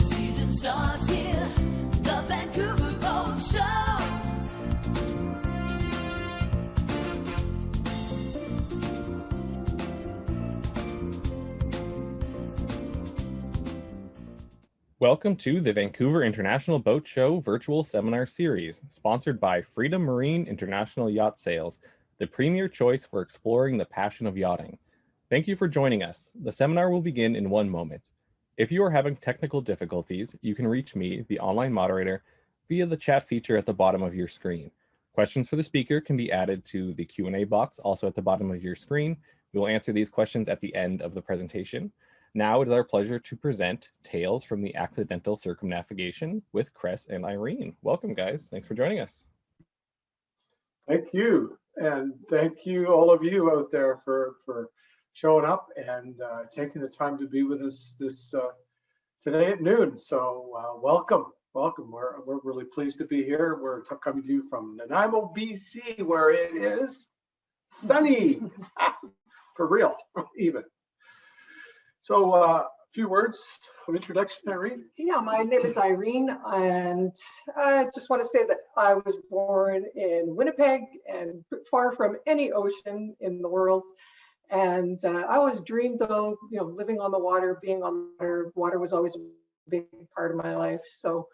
season starts here, the Vancouver Boat Show. Welcome to the Vancouver International Boat Show virtual seminar series, sponsored by Freedom Marine International Yacht Sales, the premier choice for exploring the passion of yachting. Thank you for joining us. The seminar will begin in 1 moment. If you are having technical difficulties, you can reach me, the online moderator, via the chat feature at the bottom of your screen. Questions for the speaker can be added to the Q&A box, also at the bottom of your screen. We will answer these questions at the end of the presentation. Now it is our pleasure to present Tales from the Accidental Circumnavigation with Cress and Irene. Welcome, guys. Thanks for joining us. Thank you. And thank you, all of you out there, for showing up and taking the time to be with us this today at noon. So welcome. We're really pleased to be here. We're coming to you from Nanaimo, BC, where it is sunny, for real, even. So a few words of introduction, Irene. Yeah, my name is Irene, and I just want to say that I was born in Winnipeg and far from any ocean in the world. And I always dreamed, though, living on the water, being on the water. Water was always a big part of my life. So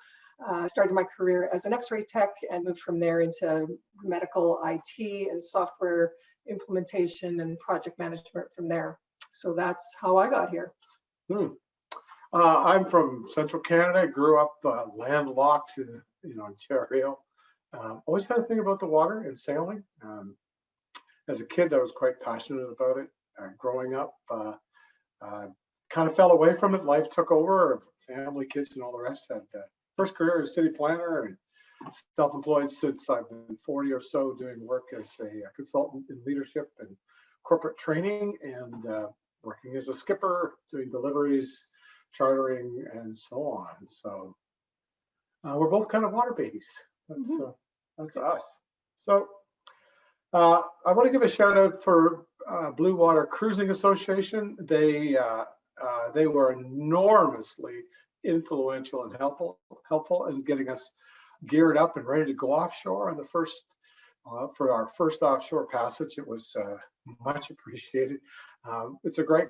I started my career as an X-ray tech and moved from there into medical IT and software implementation and project management from there. So that's how I got here. I'm from Central Canada. I grew up landlocked in Ontario. Always had a thing about the water and sailing. As a kid, I was quite passionate about it. Growing up, kind of fell away from it. Life took over. Family, kids, and all the rest. Had first career as city planner and self-employed since I've been 40 or so, doing work as a consultant in leadership and corporate training, and working as a skipper, doing deliveries, chartering, and so on. So we're both kind of water babies. That's us. So I want to give a shout out for Blue Water Cruising Association. They were enormously influential and helpful in getting us geared up and ready to go offshore on the first. For our first offshore passage. It was much appreciated. It's a great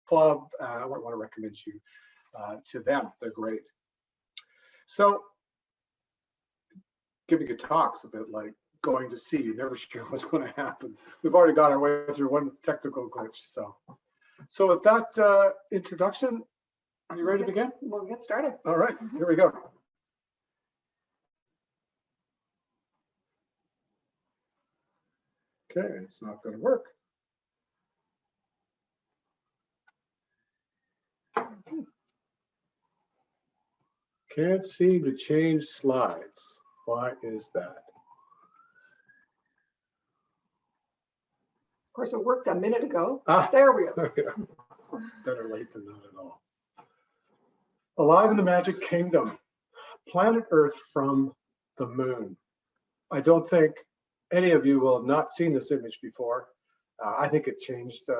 club. I want to recommend you to them. They're great. So giving a talk's a bit like going to sea. You're never sure what's going to happen. We've already got our way through one technical glitch. So with that introduction, are you ready to begin? We'll get started. All right, here we go. Okay, it's not going to work. Can't seem to change slides. Why is that? Of course, it worked a minute ago. There we go. Better late than not at all. Alive in the Magic Kingdom, planet Earth from the moon. I don't think any of you will have not seen this image before. I think it changed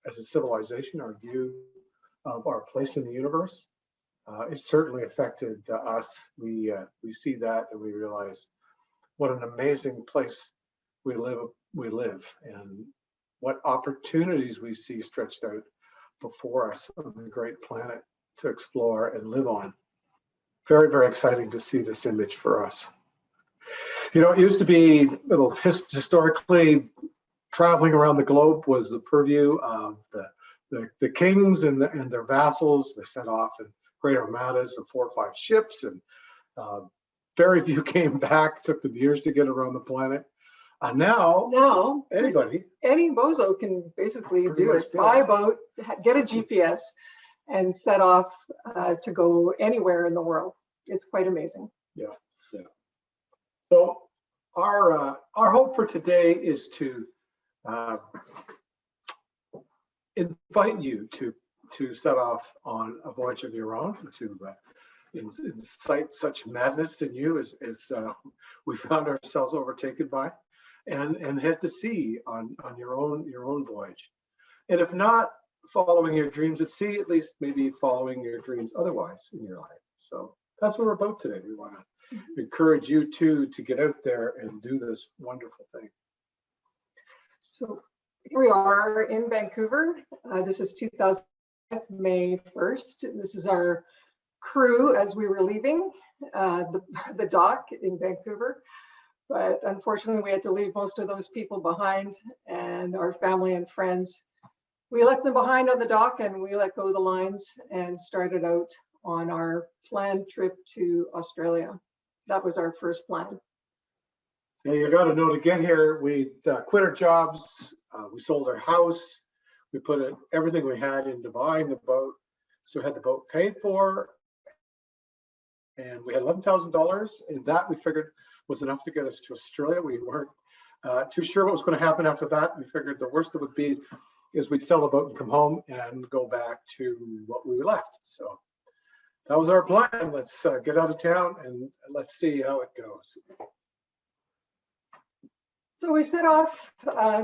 as a civilization our view of our place in the universe. It certainly affected us. We see that and we realize what an amazing place we live and what opportunities we see stretched out before us on the great planet to explore and live on. Very, very exciting to see this image for us. It used to be historically traveling around the globe was the purview of the kings and their vassals. They set off in great armadas of 4 or 5 ships, and very few came back. Took them years to get around the planet. Now anybody, any bozo can basically do it. Buy a boat, get a GPS, and set off to go anywhere in the world. It's quite amazing. Yeah. So our hope for today is to invite you to set off on a voyage of your own, to incite such madness in you as we found ourselves overtaken by, and head to sea on your own voyage. And if not following your dreams at sea, at least maybe following your dreams otherwise in your life. So that's what we're about today. We want to encourage you too to get out there and do this wonderful thing. So here we are in Vancouver. This is 2000, May 1st. This is our crew as we were leaving the dock in Vancouver. But unfortunately, we had to leave most of those people behind, and our family and friends. We left them behind on the dock, and we let go of the lines and started out on our planned trip to Australia. That was our first plan. Yeah, you got to know, to get here, we quit our jobs, we sold our house, we put everything we had into buying the boat. So we had the boat paid for, and we had $11,000, and that we figured was enough to get us to Australia. We weren't too sure what was going to happen after that. We figured the worst it would be is we'd sell the boat and come home and go back to what we left. So that was our plan. Let's get out of town and let's see how it goes. So we set off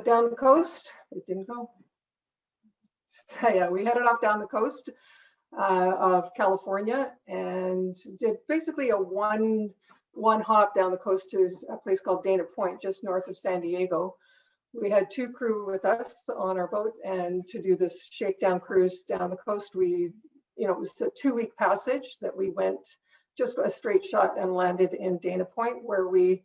down the coast. It didn't go. So yeah, we headed off down the coast of California and did basically a one hop down the coast to a place called Dana Point, just north of San Diego. We had 2 crew with us on our boat, and to do this shakedown cruise down the coast, it was a 2-week passage that we went just a straight shot and landed in Dana Point, where we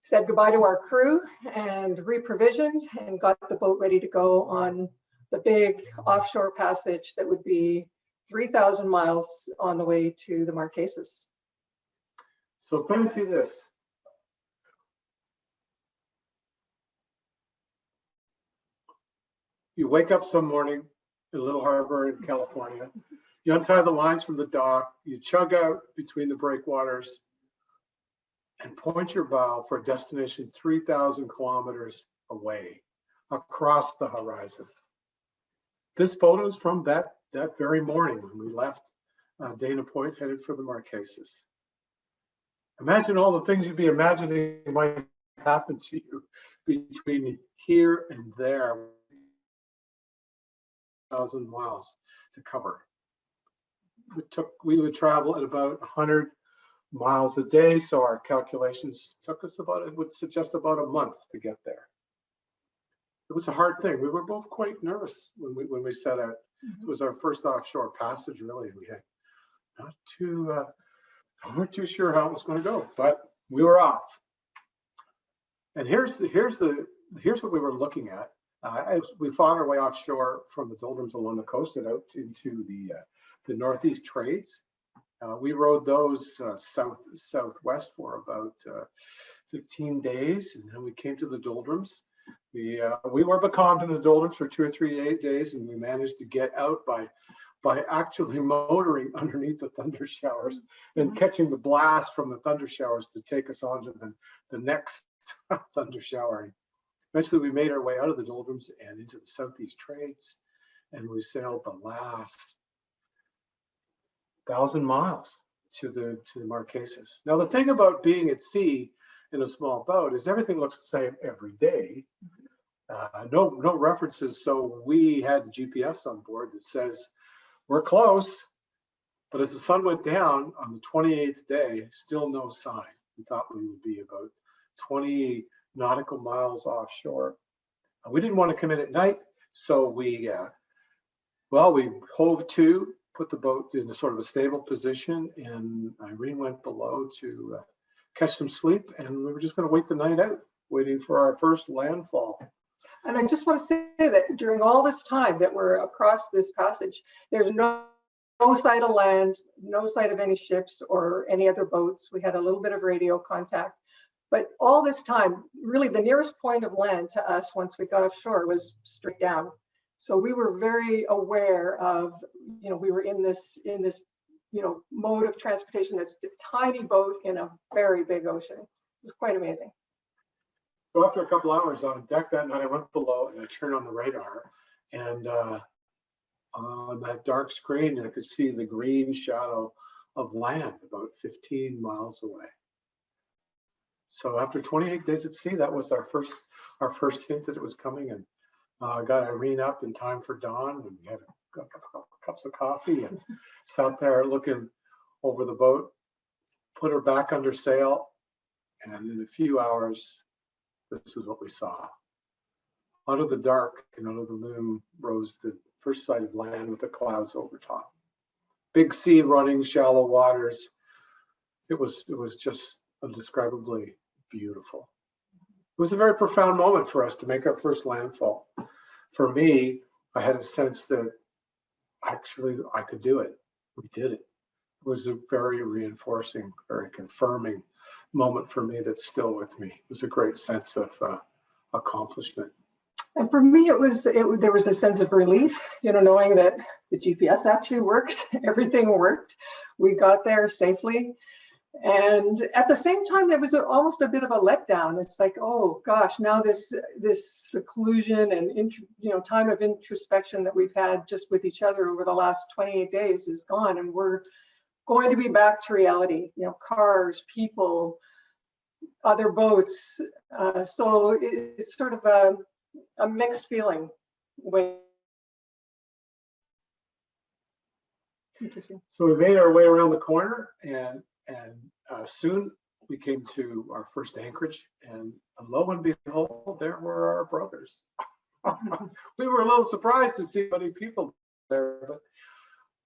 said goodbye to our crew and reprovisioned and got the boat ready to go on the big offshore passage that would be 3,000 miles on the way to the Marquesas. So fancy this. You wake up some morning in Little Harbor in California, you untie the lines from the dock, you chug out between the breakwaters and point your bow for a destination 3,000 kilometers away, across the horizon. This photo is from that very morning when we left Dana Point, headed for the Marquesas. Imagine all the things you'd be imagining might happen to you between here and there. 1,000 miles to cover. We would travel at about 100 miles a day, so our calculations took us it would suggest about a month to get there. It was a hard thing. We were both quite nervous when we set out. It was our first offshore passage, really. We had weren't too sure how it was going to go, but we were off. And here's what we were looking at. As we fought our way offshore from the doldrums along the coast and out into the northeast trades. We rode those southwest for about 15 days, and then we came to the doldrums. We were becalmed in the doldrums for 2 or 3 days, and we managed to get out by actually motoring underneath the thunder showers and catching the blast from the thunder showers to take us on to the next thunder shower. Eventually, we made our way out of the doldrums and into the southeast trades, and we sailed the last 1,000 miles to the Marquesas. Now, the thing about being at sea in a small boat is everything looks the same every day. No references. So we had the GPS on board that says we're close, but as the sun went down on the 28th day, still no sign. We thought we would be about 20 nautical miles offshore. We didn't want to come in at night, so we hove to, put the boat in a sort of a stable position, and Irene went below to catch some sleep, and we were just going to wait the night out, waiting for our first landfall. And I just want to say that during all this time that we're across this passage, there's no sight of land, no sight of any ships or any other boats. We had a little bit of radio contact. But all this time, really the nearest point of land to us once we got offshore was straight down. So we were very aware of, we were in this, mode of transportation, this tiny boat in a very big ocean. It was quite amazing. So after a couple hours on deck that night, I went below and I turned on the radar, and on that dark screen, I could see the green shadow of land about 15 miles away. So after 28 days at sea, that was our first hint that it was coming. And Got Irene up in time for dawn, and we had a couple cups of coffee and sat there looking over the boat, put her back under sail, and in a few hours, this is what we saw. Out of the dark and out of the loom rose the first sight of land with the clouds over top. Big sea running, shallow waters. It was just indescribably beautiful. It was a very profound moment for us to make our first landfall. For me, I had a sense that actually I could do it. We did it. It was a very reinforcing, very confirming moment for me that's still with me. It was a great sense of accomplishment. And for me, there was a sense of relief, knowing that the GPS actually worked, everything worked. We got there safely. And at the same time, there was almost a bit of a letdown. It's like, oh gosh, now this seclusion and time of introspection that we've had just with each other over the last 28 days is gone, and we're going to be back to reality. Cars, people, other boats. So it's sort of a mixed feeling. Interesting. So we made our way around the corner, and soon we came to our first anchorage, and lo and behold, there were our brothers. We were a little surprised to see many people there, but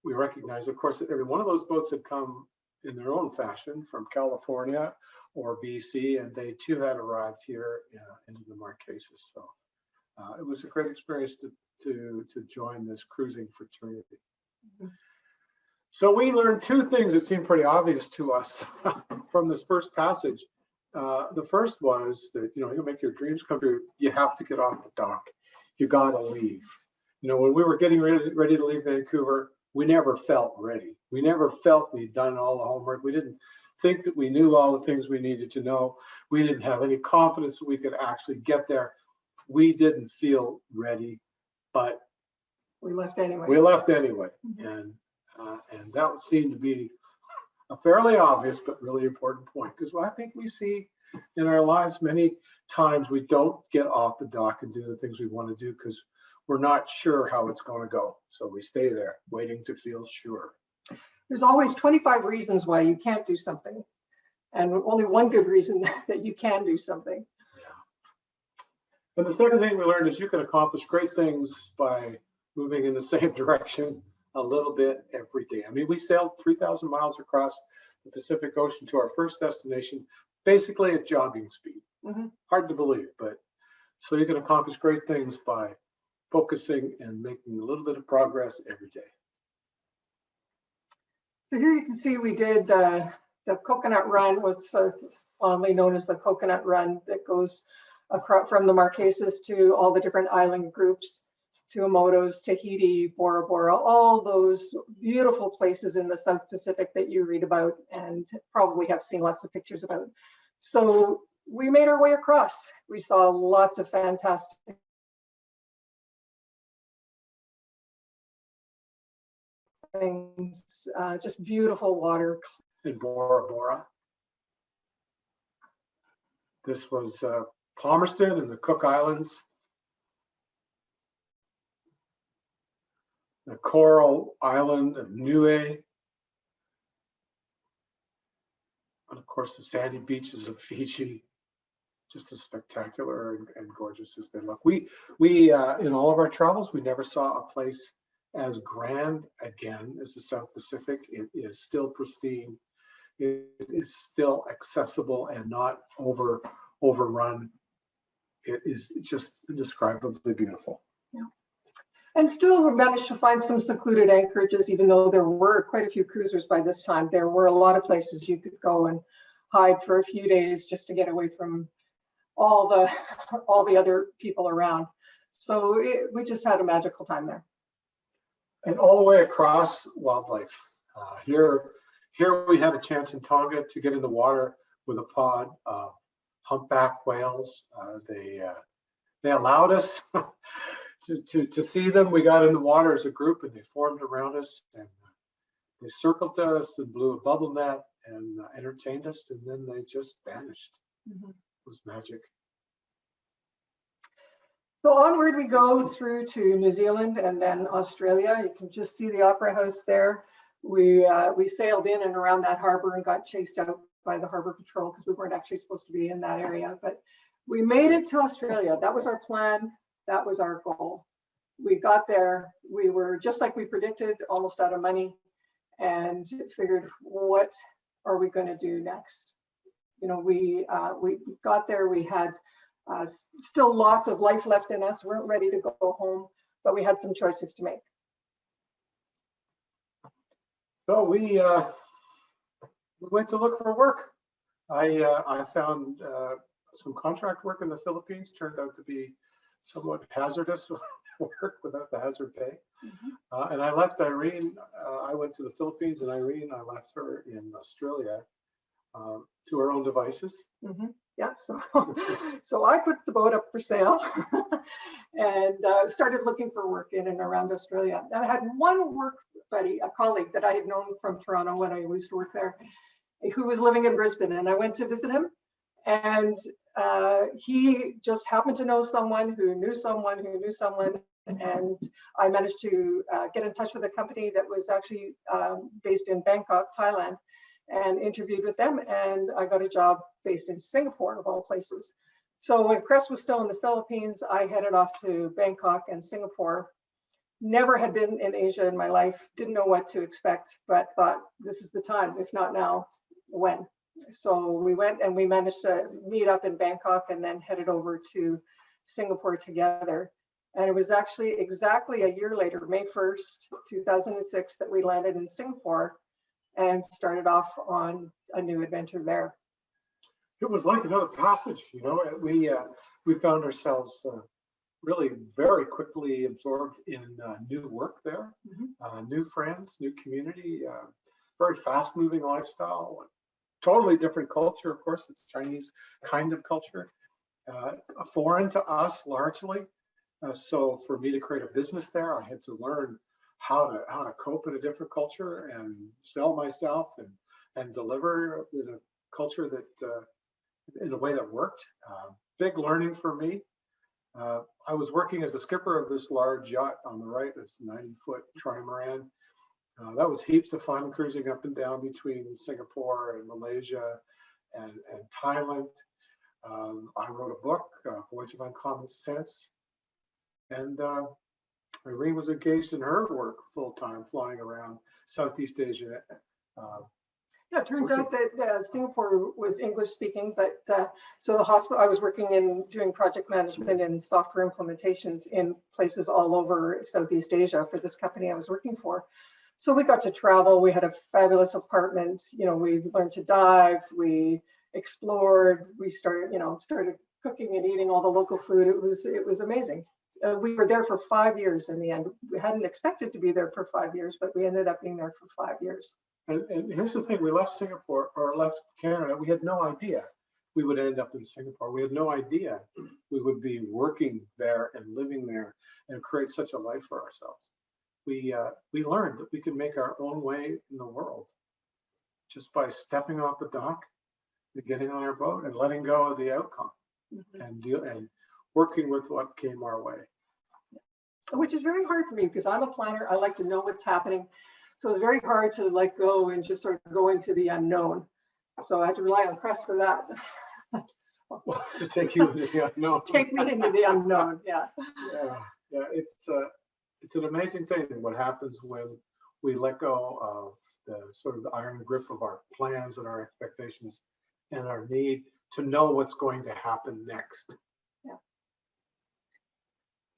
we recognized, of course, that every one of those boats had come in their own fashion from California or BC, and they too had arrived here into the Marquesas. So it was a great experience to join this cruising fraternity. Mm-hmm. So we learned two things that seemed pretty obvious to us from this first passage. The first was that, you make your dreams come true, you have to get off the dock. You got to leave. When we were getting ready to leave Vancouver, we never felt ready. We never felt we'd done all the homework. We didn't think that we knew all the things we needed to know. We didn't have any confidence that we could actually get there. We didn't feel ready, but we left anyway. Mm-hmm. And that seemed to be a fairly obvious but really important point, because I think we see in our lives many times we don't get off the dock and do the things we want to do because we're not sure how it's going to go. So we stay there waiting to feel sure. There's always 25 reasons why you can't do something, and only one good reason that you can do something. Yeah. And the second thing we learned is you can accomplish great things by moving in the same direction a little bit every day. I mean, we sailed 3,000 miles across the Pacific Ocean to our first destination, basically at jogging speed. Mm-hmm. Hard to believe, but so you can accomplish great things by focusing and making a little bit of progress every day. So here you can see we did the coconut run, what's fondly known as the coconut run, that goes across from the Marquesas to all the different island groups, Tuamotus, Tahiti, Bora Bora, all those beautiful places in the South Pacific that you read about and probably have seen lots of pictures about. So we made our way across. We saw lots of fantastic things, just beautiful water. In Bora Bora. This was Palmerston and the Cook Islands. The coral island of Niue, and of course the sandy beaches of Fiji, just as spectacular and gorgeous as they look. We in all of our travels, we never saw a place as grand again as the South Pacific. It is still pristine. It is still accessible and not overrun. It is just indescribably beautiful. Yeah. And still we managed to find some secluded anchorages, even though there were quite a few cruisers by this time. There were a lot of places you could go and hide for a few days just to get away from all the other people around. So we just had a magical time there. And all the way across wildlife. Here we had a chance in Tonga to get in the water with a pod of humpback whales. They allowed us to see them. We got in the water as a group, and they formed around us, and they circled us and blew a bubble net and entertained us, and then they just vanished. Mm-hmm. It was magic. So onward we go through to New Zealand and then Australia. You can just see the Opera House there. We sailed in and around that harbor and got chased out by the harbor patrol because we weren't actually supposed to be in that area. But we made it to Australia. That was our plan. That was our goal. We got there. We were, just like we predicted, almost out of money, and figured, what are we going to do next? You know, we got there. We had still lots of life left in us. Weren't ready to go home, but we had some choices to make. So we went to look for work. I found some contract work in the Philippines. Turned out to be somewhat hazardous work without the hazard pay. And I left Irene. I went to the Philippines, and Irene, I left her in Australia to her own devices. Yeah, so I put the boat up for sale and started looking for work in and around Australia. And I had one work buddy, a colleague that I had known from Toronto when I used to work there, who was living in Brisbane, and I went to visit him. And he just happened to know someone who knew someone who knew someone. And I managed to get in touch with a company that was actually based in Bangkok, Thailand, and interviewed with them. And I got a job based in Singapore, of all places. So when Crest was still in the Philippines, I headed off to Bangkok and Singapore. Never had been in Asia in my life, didn't know what to expect, but thought this is the time, if not now, when? So we went and we managed to meet up in Bangkok and then headed over to Singapore together. And it was actually exactly a year later, May 1st, 2006, that we landed in Singapore and started off on a new adventure there. It was like another passage, you know. We found ourselves really very quickly absorbed in new work there, new friends, new community, very fast-moving lifestyle, totally different culture, of course, the Chinese kind of culture, foreign to us largely. So for me to create a business there, I had to learn how to cope in a different culture and sell myself and deliver in a culture that in a way that worked. Big learning for me. I was working as the skipper of this large yacht on the right, this 90-foot trimaran. That was heaps of fun, cruising up and down between Singapore and Malaysia and Thailand. I wrote a book, Voyage of Uncommon Sense. And Irene was engaged in her work full-time, flying around Southeast Asia. Yeah, it turns out that Singapore was English speaking, but so the hospital, I was working in doing project management and software implementations in places all over Southeast Asia for this company I was working for. So we got to travel. We had a fabulous apartment. You know, we learned to dive. We explored. We started cooking and eating all the local food. It was amazing. We were there for 5 years in the end. We hadn't expected to be there for 5 years, but we ended up being there for 5 years. And here's the thing, we left Singapore or left Canada. We had no idea we would end up in Singapore. We had no idea we would be working there and living there and create such a life for ourselves. We learned that we could make our own way in the world just by stepping off the dock and getting on our boat and letting go of the outcome and working with what came our way. Which is very hard for me because I'm a planner. I like to know what's happening. So it's very hard to let go and just sort of go into the unknown. So I had to rely on Crest for that. Well, to take you into the unknown. Take me into the unknown, yeah. Yeah. It's an amazing thing what happens when we let go of the sort of the iron grip of our plans and our expectations and our need to know what's going to happen next. Yeah.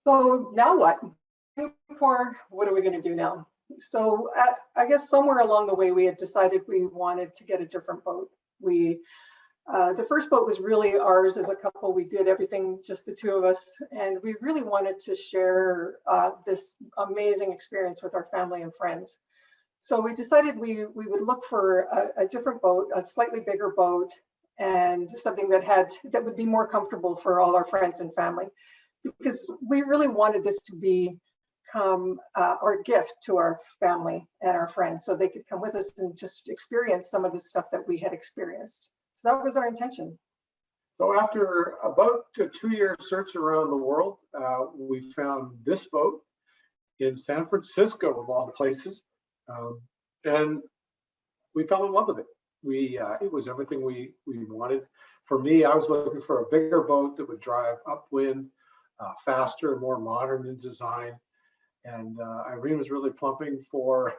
So now what? What are we going to do now? So I guess somewhere along the way, we had decided we wanted to get a different boat. The first boat was really ours as a couple. We did everything, just the two of us. And we really wanted to share this amazing experience with our family and friends. So we decided we would look for a different boat, a slightly bigger boat, and something that would be more comfortable for all our friends and family. Because we really wanted this to become our gift to our family and our friends, so they could come with us and just experience some of the stuff that we had experienced. So that was our intention. So after about a 2-year search around the world, we found this boat in San Francisco, of all the places, and we fell in love with it. It was everything we wanted. For me, I was looking for a bigger boat that would drive upwind, faster, more modern in design. And Irene was really plumping for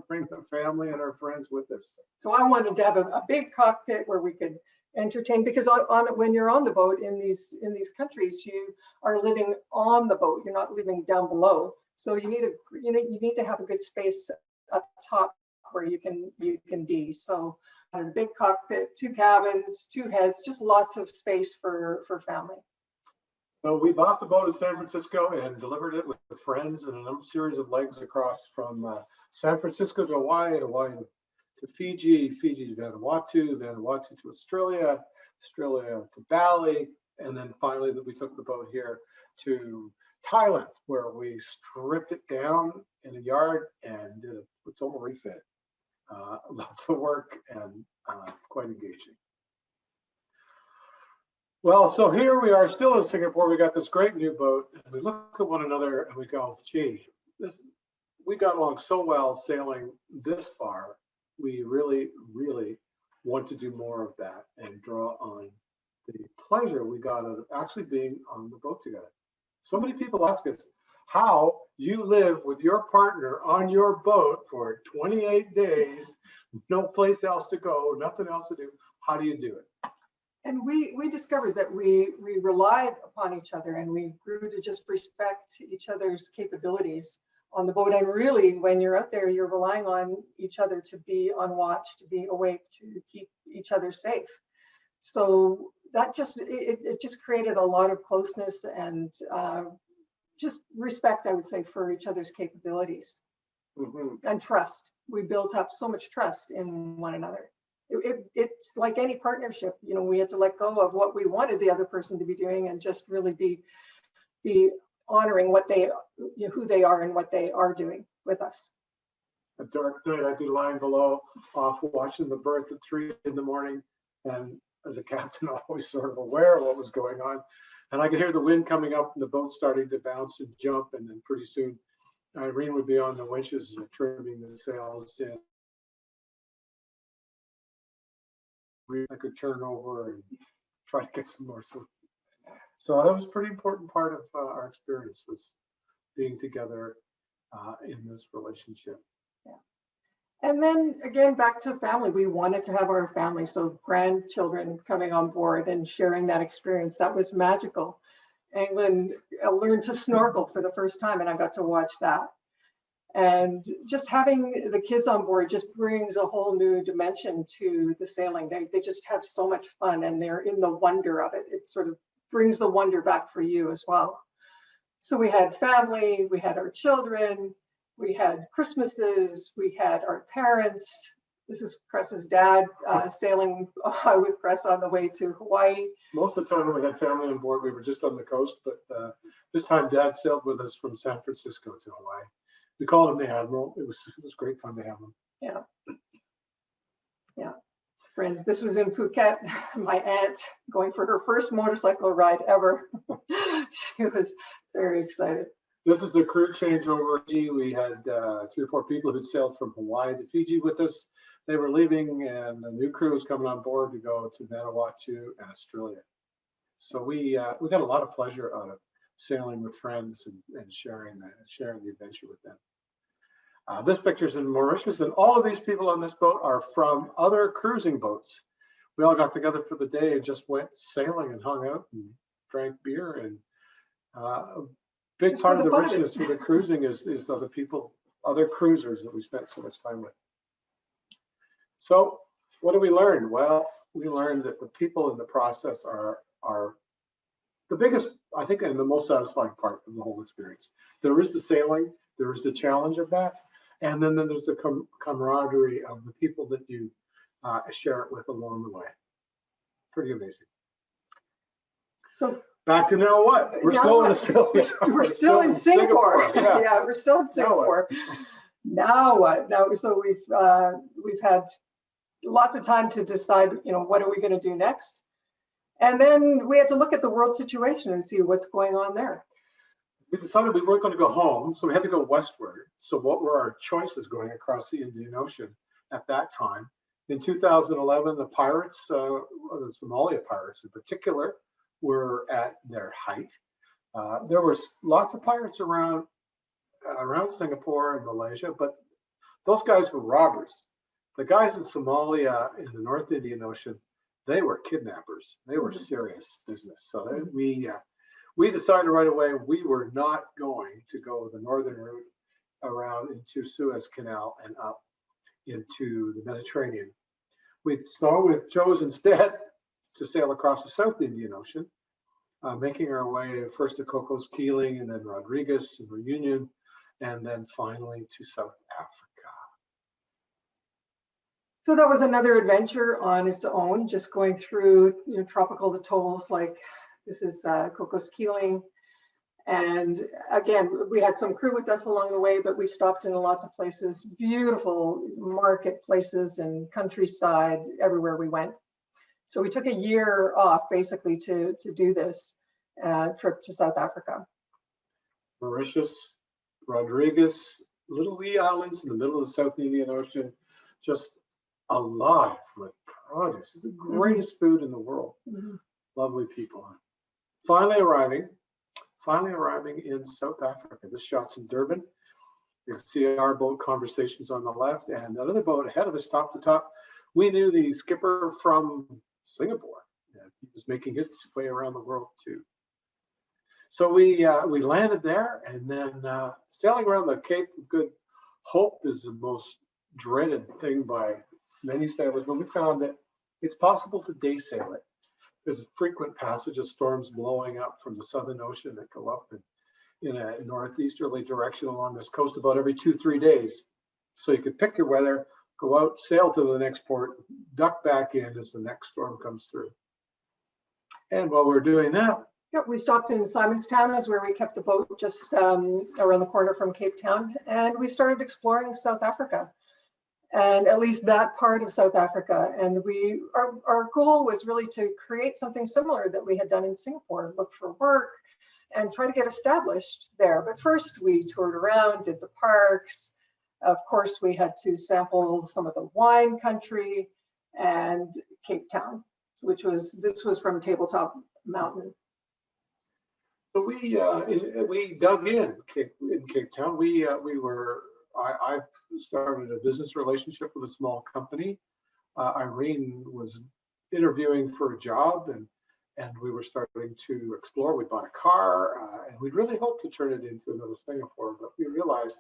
bring the family and our friends with us. So I wanted to have a big cockpit where we could entertain, because when you're on the boat in these countries, you are living on the boat. You're not living down below. So you need to have a good space up top where you can be. So a big cockpit, 2 cabins, 2 heads, just lots of space for family. So we bought the boat in San Francisco and delivered it with friends and a series of legs across from San Francisco to Hawaii, Hawaii to Fiji, Fiji to Vanuatu, Vanuatu to Australia, Australia to Bali, and then finally we took the boat here to Thailand, where we stripped it down in a yard and did a total refit. Lots of work and quite engaging. Well, so here we are still in Singapore. We got this great new boat, and we look at one another and we go, gee, we got along so well sailing this far. We really, really want to do more of that and draw on the pleasure we got out of actually being on the boat together. So many people ask us how you live with your partner on your boat for 28 days, no place else to go, nothing else to do. How do you do it? And we discovered that we relied upon each other, and we grew to just respect each other's capabilities on the boat. And really, when you're out there, you're relying on each other to be on watch, to be awake, to keep each other safe. So that it just created a lot of closeness and just respect, I would say, for each other's capabilities. And trust. We built up so much trust in one another. It's like any partnership, we had to let go of what we wanted the other person to be doing and just really be honoring what who they are and what they are doing with us. A dark night, I'd be lying below, off watching the berth at 3 in the morning, and as a captain, always sort of aware of what was going on. And I could hear the wind coming up and the boat starting to bounce and jump, and then pretty soon Irene would be on the winches trimming the sails in. I could turn over and try to get some more sleep. So that was a pretty important part of our experience, was being together in this relationship. Yeah. And then again, back to family. We wanted to have our family, so grandchildren coming on board and sharing that experience. That was magical. England learned to snorkel for the first time, and I got to watch that. And just having the kids on board just brings a whole new dimension to the sailing. They just have so much fun, and they're in the wonder of it. It sort of brings the wonder back for you as well. So we had family, we had our children, we had Christmases, we had our parents. This is Cress's dad sailing with Cress on the way to Hawaii. Most of the time when we had family on board, we were just on the coast, but this time Dad sailed with us from San Francisco to Hawaii. We called him the Admiral. It was great fun to have him. Yeah. Yeah. Friends, this was in Phuket. My aunt going for her first motorcycle ride ever. She was very excited. This is a crew changeover. We had 3 or 4 people who'd sailed from Hawaii to Fiji with us. They were leaving, and a new crew was coming on board to go to Vanuatu and Australia. So we got a lot of pleasure out of sailing with friends and sharing the adventure with them. This picture is in Mauritius, and all of these people on this boat are from other cruising boats. We all got together for the day and just went sailing and hung out and drank beer. And a big part of the richness with the cruising is the other people, other cruisers that we spent so much time with. So what did we learn? Well, we learned that the people in the process are the biggest, I think, and the most satisfying part of the whole experience. There is the sailing, there is the challenge of that, and then there's the camaraderie of the people that you share it with along the way. Pretty amazing. So back to now what? We're still in Australia. We're still in Singapore. Yeah, we're still in Singapore. Now what? Now, so we've had lots of time to decide, what are we going to do next? And then we had to look at the world situation and see what's going on there. We decided we weren't going to go home, so we had to go westward. So what were our choices going across the Indian Ocean at that time? In 2011, the pirates, the Somalia pirates in particular, were at their height. There were lots of pirates around Singapore and Malaysia, but those guys were robbers. The guys in Somalia in the North Indian Ocean, they were kidnappers. They were serious business. So we decided right away we were not going to go the northern route around into Suez Canal and up into the Mediterranean. We chose instead to sail across the South Indian Ocean, making our way first to Cocos Keeling and then Rodriguez and Reunion, and then finally to South Africa. So that was another adventure on its own, just going through tropical atolls like this is Cocos Keeling. And again, we had some crew with us along the way, but we stopped in lots of places, beautiful marketplaces and countryside everywhere we went. So we took a year off basically to do this trip to South Africa. Mauritius, Rodriguez, little wee islands in the middle of the South Indian Ocean, just alive with produce. It's the greatest food in the world. Lovely people. Finally arriving in South Africa. This shot's in Durban. You can see our boat Conversations on the left, and that other boat ahead of us, top to top. We knew the skipper from Singapore. He was making his way around the world too. So we landed there, and then sailing around the Cape of Good Hope is the most dreaded thing by many sailors, but we found that it's possible to day sail it. There's a frequent passage of storms blowing up from the Southern Ocean that go up in a northeasterly direction along this coast about every 2-3 days. So you could pick your weather, go out, sail to the next port, duck back in as the next storm comes through. And while we're doing that, Yep, we stopped in Simonstown, is where we kept the boat just around the corner from Cape Town, and we started exploring South Africa, and at least that part of South Africa. And our goal was really to create something similar that we had done in Singapore, look for work and try to get established there. But first we toured around, did the parks. Of course, we had to sample some of the wine country and Cape Town, this was from Tabletop Mountain. So we dug in Cape Town. I started a business relationship with a small company. Irene was interviewing for a job, and we were starting to explore. We bought a car, and we really hoped to turn it into another Singapore, but we realized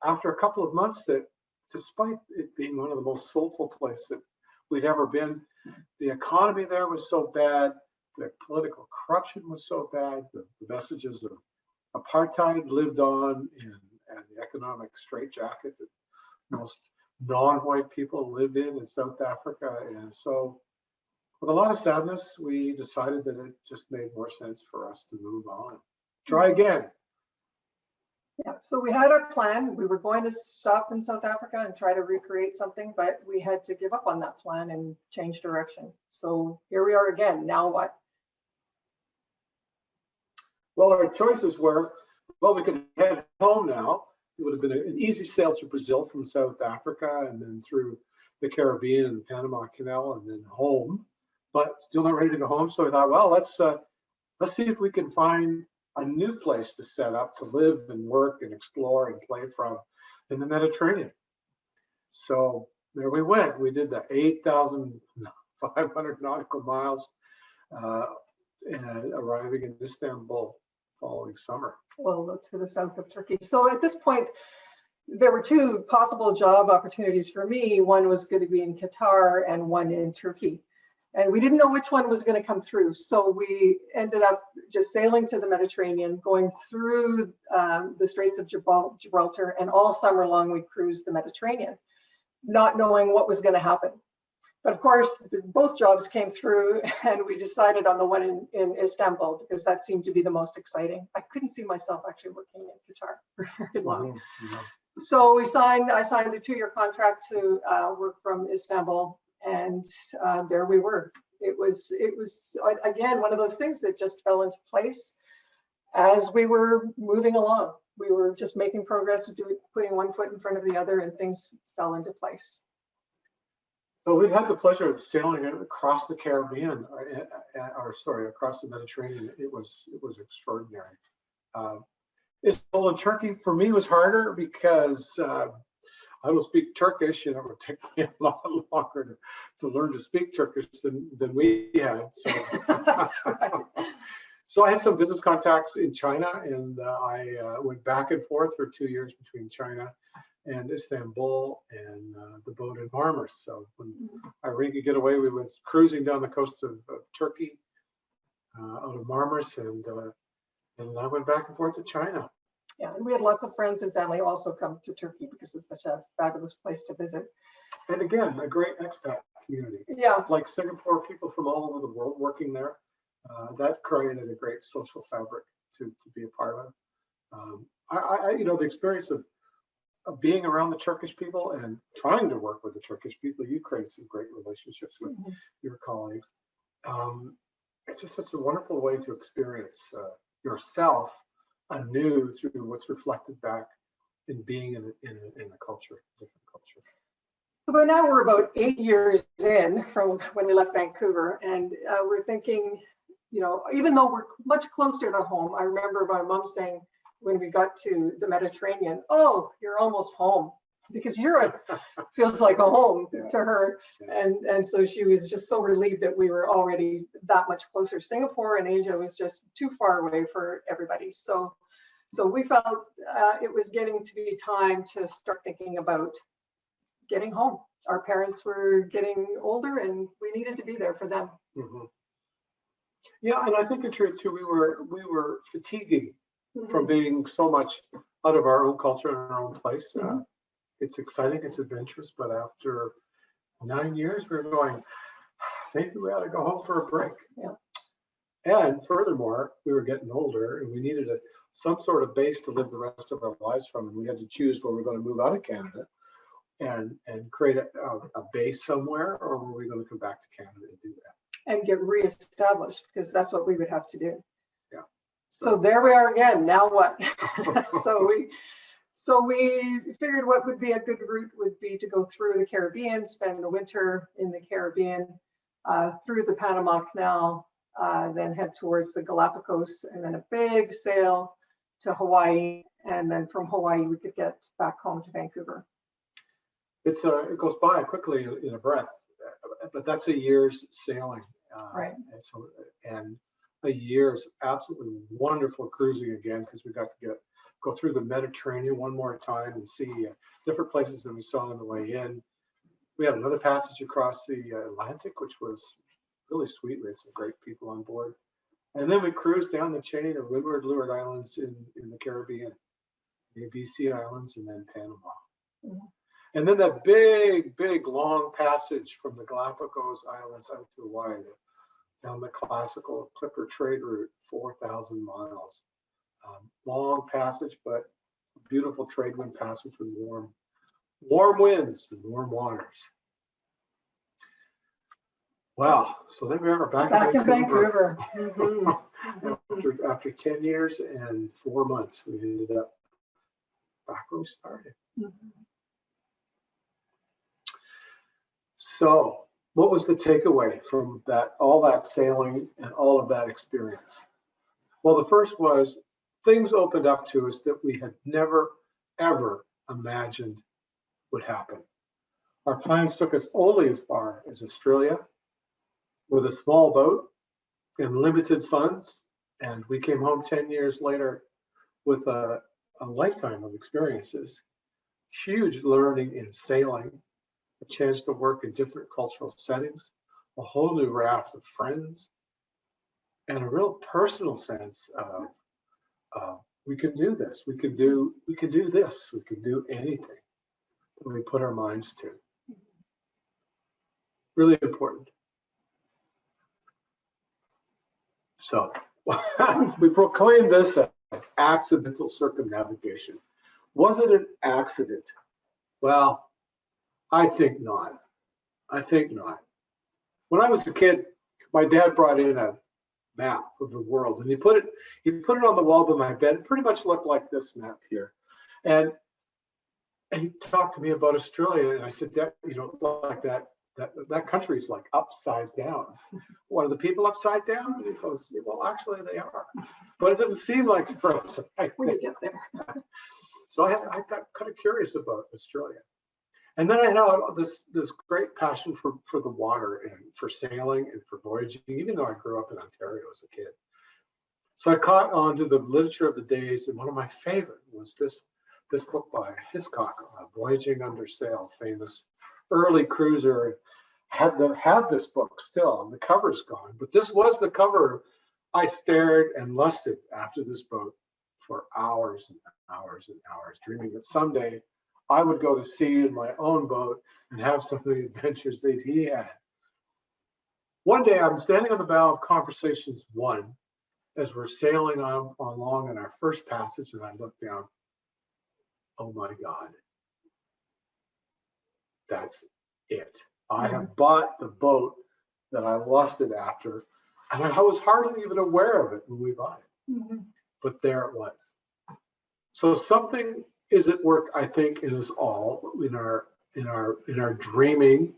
after a couple of months that despite it being one of the most soulful places that we'd ever been, the economy there was so bad, the political corruption was so bad, the vestiges of apartheid lived on, and the economic straitjacket that most non-white people live in South Africa. And so with a lot of sadness, we decided that it just made more sense for us to move on. Try again. Yeah, so we had our plan. We were going to stop in South Africa and try to recreate something, but we had to give up on that plan and change direction. So here we are again. Now what? Well, our choices were, well, we could head home now. It would have been an easy sail to Brazil from South Africa and then through the Caribbean and the Panama Canal and then home, but still not ready to go home. So we thought, well, let's see if we can find a new place to set up, to live and work and explore and play from in the Mediterranean. So there we went. We did the 8,500 nautical miles and arriving in Istanbul following summer. Well, to the south of Turkey. So at this point, there were two possible job opportunities for me. One was going to be in Qatar and one in Turkey. And we didn't know which one was going to come through. So we ended up just sailing to the Mediterranean, going through the Straits of Gibraltar, and all summer long we cruised the Mediterranean, not knowing what was going to happen. But of course, both jobs came through, and we decided on the one in Istanbul because that seemed to be the most exciting. I couldn't see myself actually working in Qatar for very long. So I signed a 2-year contract to work from Istanbul, and there we were. It was again, one of those things that just fell into place as we were moving along. We were just making progress, putting one foot in front of the other, and things fell into place. So we've had the pleasure of sailing across the Caribbean, across the Mediterranean. It was extraordinary. Istanbul and Turkey for me was harder because I don't speak Turkish, and it would take me a lot longer to learn to speak Turkish than we had. So, so I had some business contacts in China, and I went back and forth for 2 years between China and Istanbul and the boat in Marmaris. So when Irene could get away, we went cruising down the coast of Turkey out of Marmaris, and I went back and forth to China. Yeah, and we had lots of friends and family also come to Turkey because it's such a fabulous place to visit. And again, a great expat community. Yeah. Like Singapore, people from all over the world working there. That created a great social fabric to be a part of. The experience of being around the Turkish people and trying to work with the Turkish people, you create some great relationships with your colleagues. It's just such a wonderful way to experience yourself anew through what's reflected back in being in a culture, different culture. So by now we're about 8 years in from when we left Vancouver, and we're thinking, even though we're much closer to home, I remember my mom saying when we got to the Mediterranean, "Oh, you're almost home," because Europe feels like a home to her. And so she was just so relieved that we were already that much closer. Singapore and Asia was just too far away for everybody. So we felt it was getting to be time to start thinking about getting home. Our parents were getting older, and we needed to be there for them. Yeah, and I think in truth too, we were fatiguing from being so much out of our own culture and our own place. It's exciting, it's adventurous, but after 9 years, we're going, maybe we ought to go home for a break. Yeah. And furthermore, we were getting older, and we needed some sort of base to live the rest of our lives from, and we had to choose where we're going to move out of Canada and create a base somewhere, or were we going to come back to Canada and do that? And get reestablished, because that's what we would have to do. Yeah. So there we are again. Now what? So we figured what would be a good route would be to go through the Caribbean, spend the winter in the Caribbean, through the Panama Canal, then head towards the Galapagos, and then a big sail to Hawaii. And then from Hawaii, we could get back home to Vancouver. It goes by quickly in a breath, but that's a year's sailing. Right. And a year's absolutely wonderful cruising again, because we got to go through the Mediterranean one more time and see different places than we saw on the way in. We had another passage across the Atlantic, which was really sweet. We had some great people on board. And then we cruised down the chain of Windward Leeward Islands in the Caribbean, the ABC Islands, and then Panama. And then that big, long passage from the Galapagos Islands out to Hawaii, down the classical Clipper trade route, 4,000 miles. Long passage, but beautiful trade wind passage with warm winds and warm waters. Wow. So then we are back in Vancouver. After 10 years and 4 months, we ended up back where we started. So what was the takeaway from all that sailing and all of that experience? Well, the first was things opened up to us that we had never, ever imagined would happen. Our plans took us only as far as Australia with a small boat and limited funds. And we came home 10 years later with a lifetime of experiences, huge learning in sailing, a chance to work in different cultural settings, a whole new raft of friends, and a real personal sense of we can do this, we can do this, we can do anything that we put our minds to. Really important. So we proclaimed this as accidental circumnavigation. Was it an accident? Well, I think not. When I was a kid, my dad brought in a map of the world, and he put it on the wall by my bed. It pretty much looked like this map here. And he talked to me about Australia, and I said, Dad, you know, like that country is like upside down. What, are the people upside down? And he goes, well, actually they are, but it doesn't seem like they're upside down. When you get there. So I got kind of curious about Australia. And then I had this great passion for the water and for sailing and for voyaging, even though I grew up in Ontario as a kid. So I caught on to the literature of the days, and one of my favorite was this book by Hiscock, Voyaging Under Sail, famous early cruiser. Had this book still, and the cover's gone, but this was the cover. I stared and lusted after this boat for hours and hours and hours, dreaming that someday I would go to sea in my own boat and have some of the adventures that he had. One day I'm standing on the bow of Conversations 1 as we're sailing along in our first passage, and I look down. Oh my God, that's it. I have bought the boat that I lusted after, and I was hardly even aware of it when we bought it. Mm-hmm. But there it was. So something is at work, I think, in us all, in our dreaming.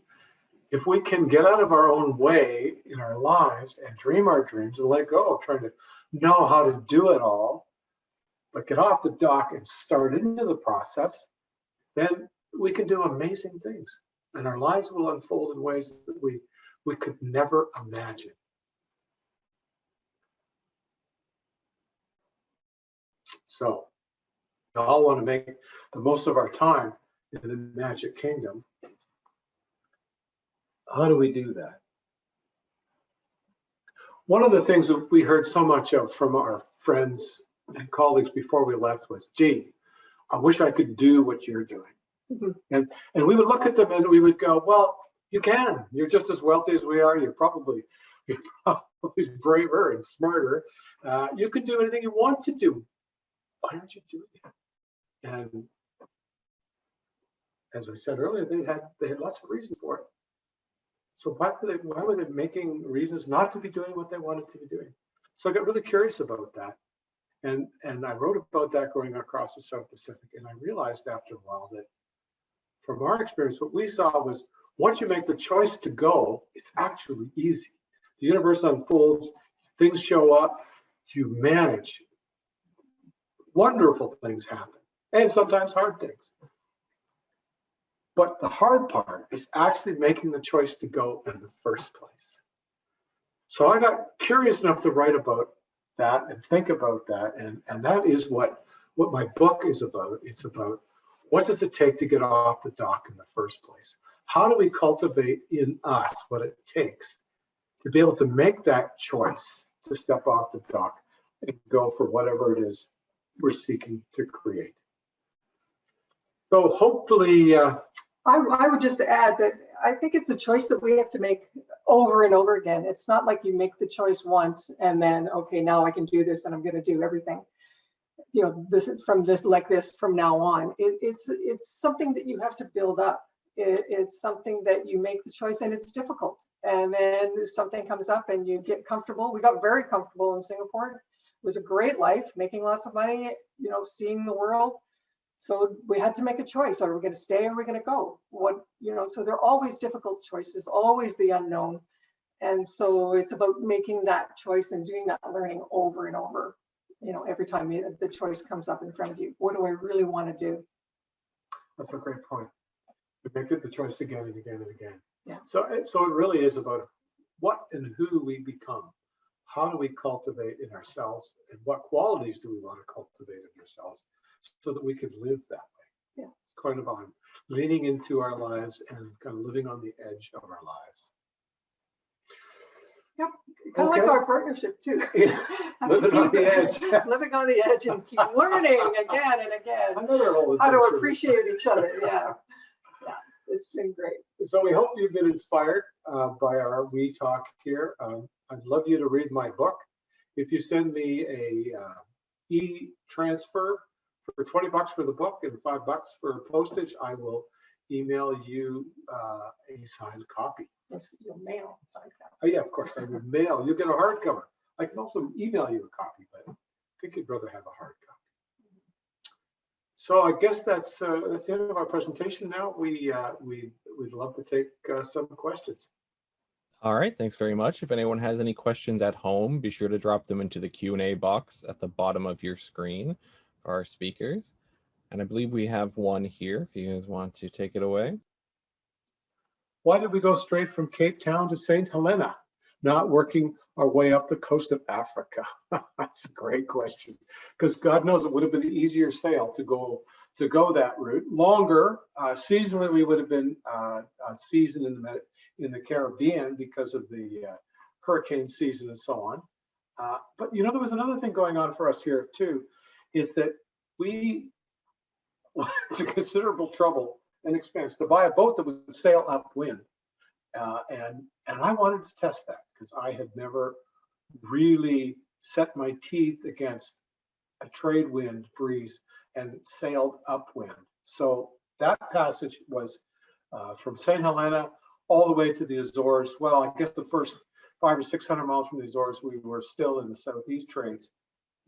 If we can get out of our own way in our lives and dream our dreams and let go of trying to know how to do it all, but get off the dock and start into the process, then we can do amazing things. And our lives will unfold in ways that we could never imagine. So we all want to make the most of our time in the Magic Kingdom. How do we do that? One of the things that we heard so much of from our friends and colleagues before we left was, gee, I wish I could do what you're doing. Mm-hmm. And we would look at them and we would go, well, you can. You're just as wealthy as we are. You're probably braver and smarter. You can do anything you want to do. Why aren't you doing it? And as I said earlier, they had lots of reasons for it. So why were they making reasons not to be doing what they wanted to be doing? So I got really curious about that. And I wrote about that going across the South Pacific. And I realized after a while that from our experience, what we saw was once you make the choice to go, it's actually easy. The universe unfolds, things show up, you manage. Wonderful things happen, and sometimes hard things. But the hard part is actually making the choice to go in the first place. So I got curious enough to write about that and think about that. And that is what my book is about. It's about what does it take to get off the dock in the first place? How do we cultivate in us what it takes to be able to make that choice to step off the dock and go for whatever it is we're seeking to create? So hopefully, I would just add that I think it's a choice that we have to make over and over again. It's not like you make the choice once and then, okay, now I can do this and I'm going to do everything. You know, this is from this like this from now on. It's something that you have to build up. It's something that you make the choice and it's difficult. And then something comes up and you get comfortable. We got very comfortable in Singapore. It was a great life, making lots of money, you know, seeing the world. So we had to make a choice. Are we going to stay or are we going to go? What, you know, so there are always difficult choices, always the unknown. And so it's about making that choice and doing that learning over and over, you know, every time the choice comes up in front of you. What do I really want to do? That's a great point. We make it the choice again and again and again. Yeah. So it really is about what and who we become. How do we cultivate in ourselves, and what qualities do we want to cultivate in ourselves so that we can live that way? Yeah. It's kind of on leaning into our lives and kind of living on the edge of our lives. Yep. Kind of like our partnership too. Yeah. Living on the edge. Living on the edge and keep learning again and again Another whole how to adventure. appreciate each other. Yeah. Yeah. It's been great. So we hope you've been inspired by our wee talk here. I'd love you to read my book. If you send me a e-transfer for $20 for the book and $5 for postage, I will email you a signed copy. You'll mail signed copy. Oh yeah, of course, I would mail. You'll get a hardcover. I can also email you a copy, but I think you'd rather have a hard copy. So I guess that's the end of our presentation now. We'd love to take some questions. All right, thanks very much. If anyone has any questions at home, be sure to drop them into the Q&A box at the bottom of your screen for our speakers. And I believe we have one here, if you guys want to take it away. Why did we go straight from Cape Town to St. Helena, not working our way up the coast of Africa? That's a great question, because God knows it would have been an easier sail to go that route. Longer, seasonally, we would have been season in the Caribbean because of the hurricane season and so on. But you know, there was another thing going on for us here too, is that we it's a considerable trouble and expense to buy a boat that would sail upwind. And I wanted to test that because I had never really set my teeth against a trade wind breeze and sailed upwind. So that passage was from St. Helena all the way to the Azores. Well, I guess the first 500 or 600 miles from the Azores, we were still in the southeast trades,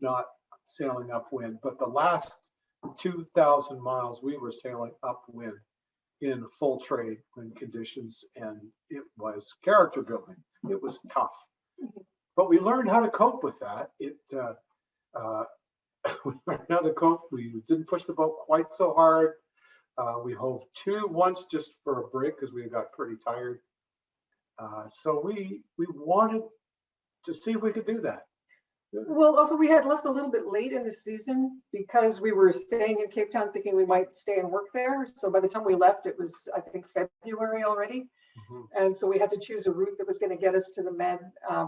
not sailing upwind. But the last 2,000 miles, we were sailing upwind in full trade wind conditions, and it was character building. It was tough, but we learned how to cope with that. We learned how to cope. We didn't push the boat quite so hard. We hove to once just for a break because we got pretty tired. So we wanted to see if we could do that. Well, also we had left a little bit late in the season because we were staying in Cape Town thinking we might stay and work there. So by the time we left, it was, I think, February already. And so we had to choose a route that was going to get us to the Med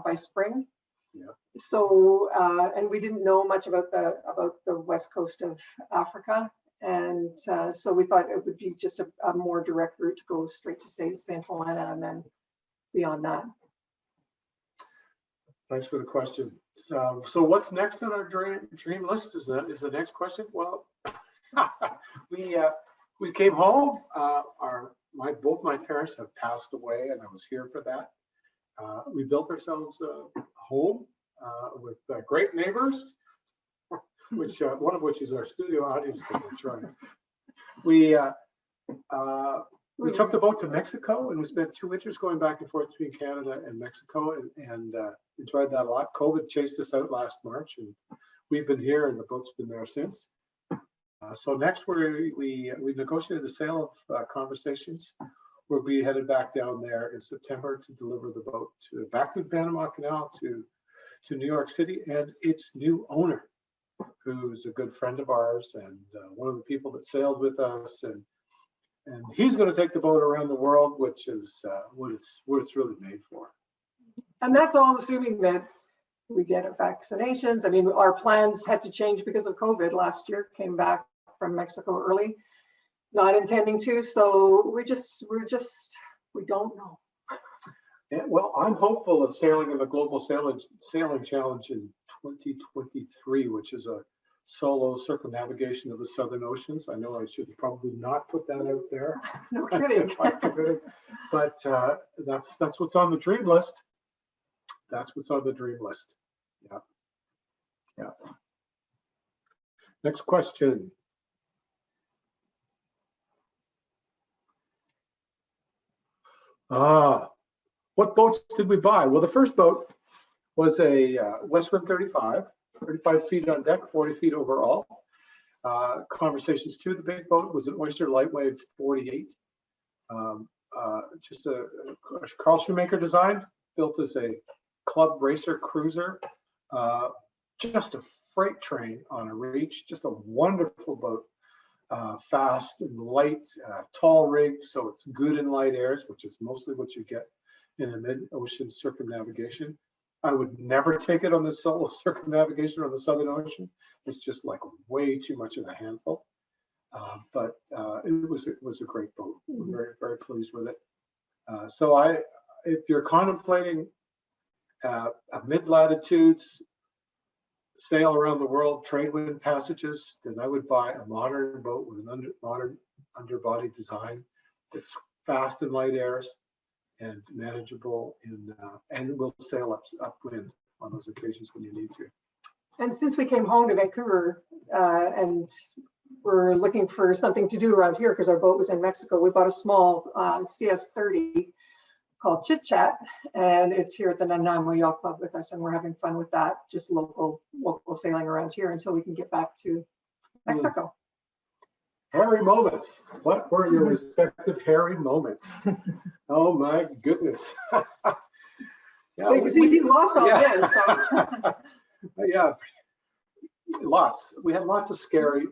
by spring. Yeah. So, and we didn't know much about the west coast of Africa. And so we thought it would be just a more direct route to go straight to St. Helena and then beyond that. Thanks for the question. So what's next on our dream list is the next question. Well, we came home. Both my parents have passed away, and I was here for that. We built ourselves a home with great neighbors, which one of which is our studio audience that we're trying. We took the boat to Mexico, and we spent 2 winters going back and forth between Canada and Mexico, and enjoyed that a lot. COVID chased us out last March, and we've been here, and the boat's been there since. So next, we negotiated the sale of Conversations. We'll be headed back down there in September to deliver the boat back through the Panama Canal to New York City, and its new owner, who's a good friend of ours and one of the people that sailed with us, and he's going to take the boat around the world, which is what it's really made for. And that's all assuming that we get our vaccinations. I mean, our plans had to change because of COVID last year. Came back from Mexico early, not intending to. So we don't know. Yeah, well, I'm hopeful of sailing in the Global Sailing Challenge in 2023, which is a solo circumnavigation of the Southern Oceans. I know I should probably not put that out there. No kidding. But that's what's on the dream list. That's what's on the dream list. Yeah. Yeah. Next question. What boats did we buy? Well, the first boat was a Westwind 35 feet on deck, 40 feet overall. Conversations 2, the big boat, was an Oyster Lightwave 48. Just a Carl Shoemaker design, built as a club racer cruiser. Just a freight train on a reach, just a wonderful boat. Fast and light, tall rig, so it's good in light airs, which is mostly what you get in a mid-ocean circumnavigation. I would never take it on the solo circumnavigation on the Southern Ocean. It's just like way too much of a handful. But it was a great boat. We're very, very pleased with it. So if you're contemplating a mid-latitudes sail around the world, trade wind passages, then I would buy a modern boat with an modern underbody design It's fast in light airs and manageable in, and will sail upwind on those occasions when you need to. And since we came home to Vancouver and we're looking for something to do around here because our boat was in Mexico, we bought a small CS30 called Chit Chat, and it's here at the Nanaimo Yacht Club with us, and we're having fun with that, just local sailing around here until we can get back to Mexico. Hairy moments. What were your respective hairy moments? Oh my goodness. Yeah, see, he's lost all this. So. Yeah, lots. We had lots of scary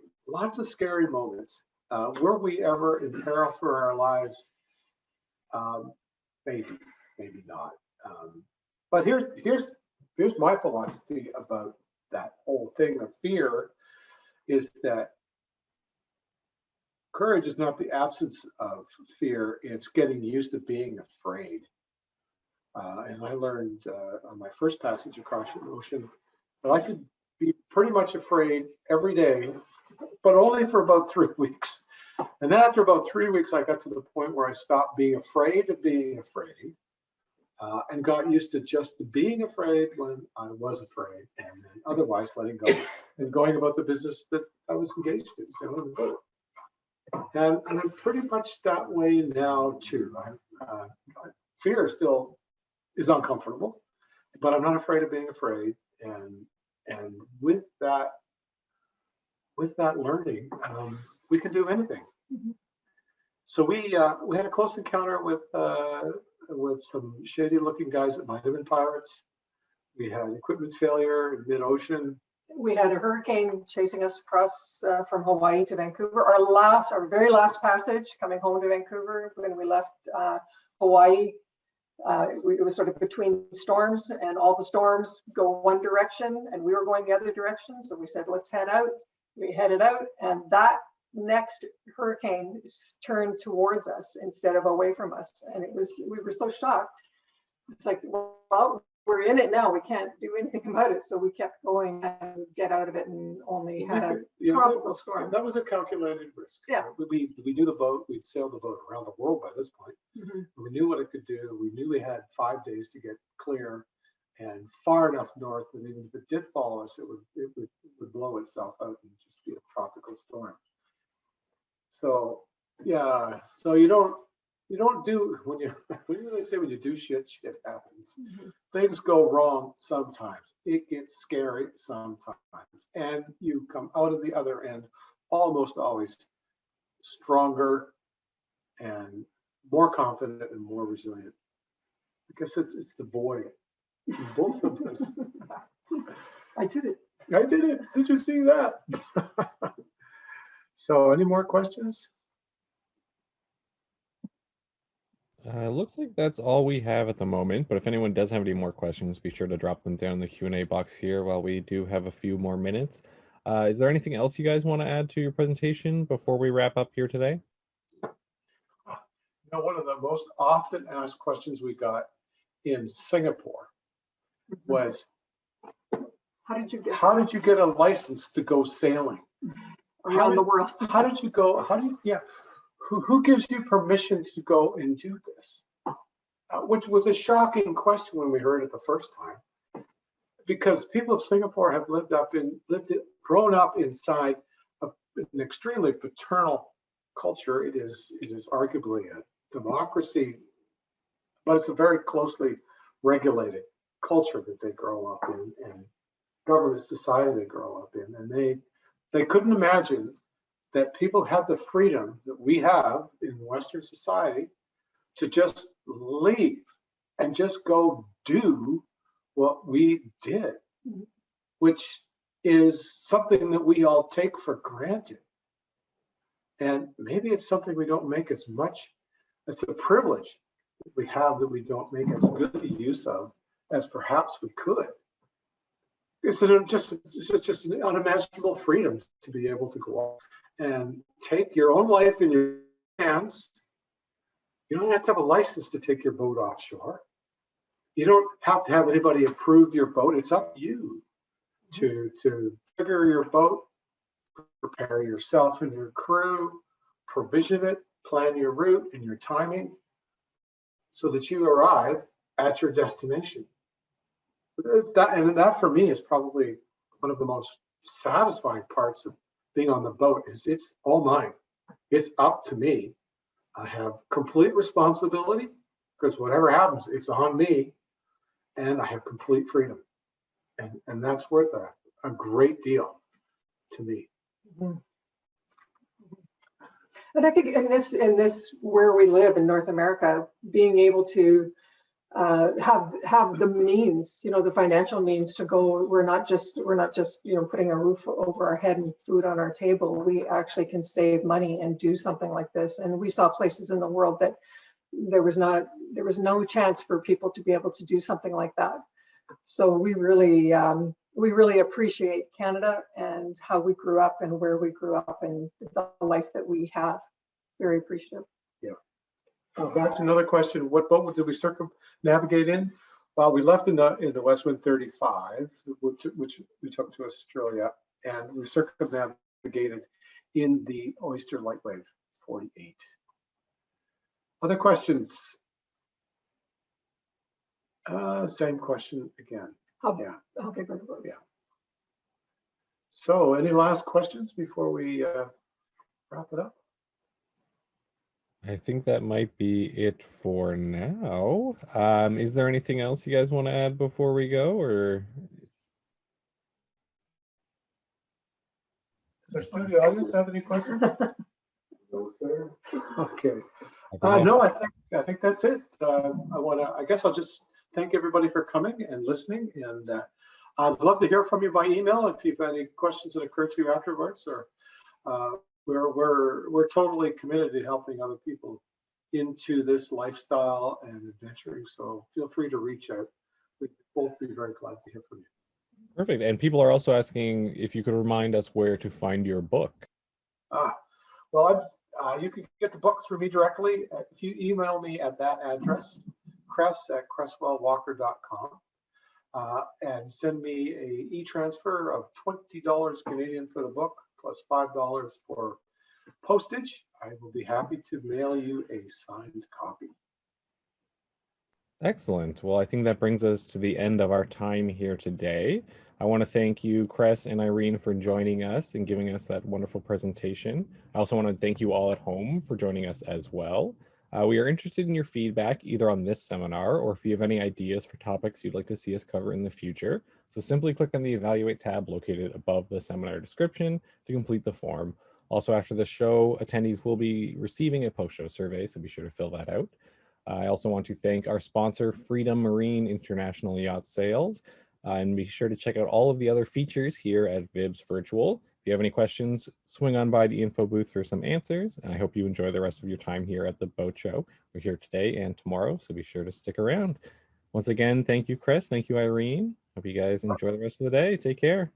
moments. Were we ever in peril for our lives? Maybe not. But here's my philosophy about that whole thing of fear, is that courage is not the absence of fear, it's getting used to being afraid. And I learned on my first passage across the ocean that I could be pretty much afraid every day, but only for about 3 weeks. And after about 3 weeks, I got to the point where I stopped being afraid of being afraid and got used to just being afraid when I was afraid, and then otherwise letting go and going about the business that I was engaged in, sailing the boat. And I'm pretty much that way now too. Fear still is uncomfortable, but I'm not afraid of being afraid. And with that learning, we can do anything. Mm-hmm. So we had a close encounter with some shady-looking guys that might have been pirates. We had equipment failure in mid-ocean. We had a hurricane chasing us across from Hawaii to Vancouver. Our very last passage coming home to Vancouver, when we left Hawaii, it was sort of between storms, and all the storms go one direction and we were going the other direction. So we said, let's head out. We headed out, and that next hurricane turned towards us instead of away from us. And we were so shocked. It's like, well, we're in it now. We can't do anything about it. So we kept going and get out of it, and only had a tropical storm. That was a calculated risk. Yeah. We knew the boat. We'd sailed the boat around the world by this point. Mm-hmm. We knew what it could do. We knew we had 5 days to get clear and far enough north that even if it did follow us, it would blow itself out and just be a tropical storm. So yeah, so you don't do when you do shit happens. Mm-hmm. Things go wrong sometimes. It gets scary sometimes, and you come out of the other end almost always stronger and more confident and more resilient, because it's the boy in both of us. I did it. I did it. Did you see that? So, any more questions? Looks like that's all we have at the moment, but if anyone does have any more questions, be sure to drop them down in the Q&A box here while we do have a few more minutes. Is there anything else you guys want to add to your presentation before we wrap up here today? You know, one of the most often asked questions we got in Singapore was, How did you get a license to go sailing around the world? How did you go? Who gives you permission to go and do this? Which was a shocking question when we heard it the first time, because people of Singapore have grown up inside an extremely paternal culture. It is arguably a democracy, but it's a very closely regulated culture that they grow up in, and government society they grow up in, and they couldn't imagine that people have the freedom that we have in Western society to just leave and just go do what we did, which is something that we all take for granted. And maybe it's something we don't make as much. It's a privilege that we have that we don't make as good a use of as perhaps we could. It's just an unimaginable freedom to be able to go off and take your own life in your hands. You don't have to have a license to take your boat offshore. You don't have to have anybody approve your boat. It's up to you to figure your boat, prepare yourself and your crew, provision it, plan your route and your timing so that you arrive at your destination. That for me is probably one of the most satisfying parts of being on the boat is it's all mine. It's up to me. I have complete responsibility because whatever happens, it's on me, and I have complete freedom. And that's worth a great deal to me. Mhm. And I think in this where we live in North America, being able to have the means, the financial means to go. We're not just putting a roof over our head and food on our table. We actually can save money and do something like this. And we saw places in the world that there was no chance for people to be able to do something like that. So we really appreciate Canada and how we grew up and where we grew up and the life that we have. Very appreciative. Yeah. Back to another question. What boat did we circumnavigate in? Well, we left in the Westwind 35, which we took to Australia, and we circumnavigated in the Oyster Lightwave 48. Other questions? Same question again. How big were the boats? Yeah. So, any last questions before we wrap it up? I think that might be it for now. Is there anything else you guys want to add before we go, or? Does our studio audience have any questions? No, sir. Okay. I No, I think that's it. I guess I'll just thank everybody for coming and listening, and I'd love to hear from you by email if you've any questions that occur to you afterwards. Or we're totally committed to helping other people into this lifestyle and adventuring. So feel free to reach out. We'd both be very glad to hear from you. Perfect. And people are also asking if you could remind us where to find your book. Well, you can get the book through me directly. If you email me at that address, cress@cresswellwalker.com, and send me a e-transfer of $20 Canadian for the book, plus $5 for postage, I will be happy to mail you a signed copy. Excellent. Well, I think that brings us to the end of our time here today. I want to thank you, Cress and Irene, for joining us and giving us that wonderful presentation. I also want to thank you all at home for joining us as well. We are interested in your feedback either on this seminar or if you have any ideas for topics you'd like to see us cover in the future. So simply click on the Evaluate tab located above the seminar description to complete the form. Also, after the show, attendees will be receiving a post-show survey, so be sure to fill that out. I also want to thank our sponsor, Freedom Marine International Yacht Sales, and be sure to check out all of the other features here at VIBS Virtual. If you have any questions, swing on by the info booth for some answers, and I hope you enjoy the rest of your time here at the boat show. We're here today and tomorrow, so be sure to stick around. Once again, thank you, Chris. Thank you, Irene. Hope you guys enjoy the rest of the day. Take care.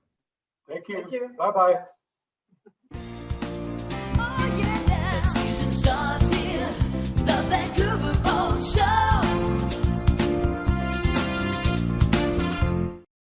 Thank you. Thank you. Bye-bye.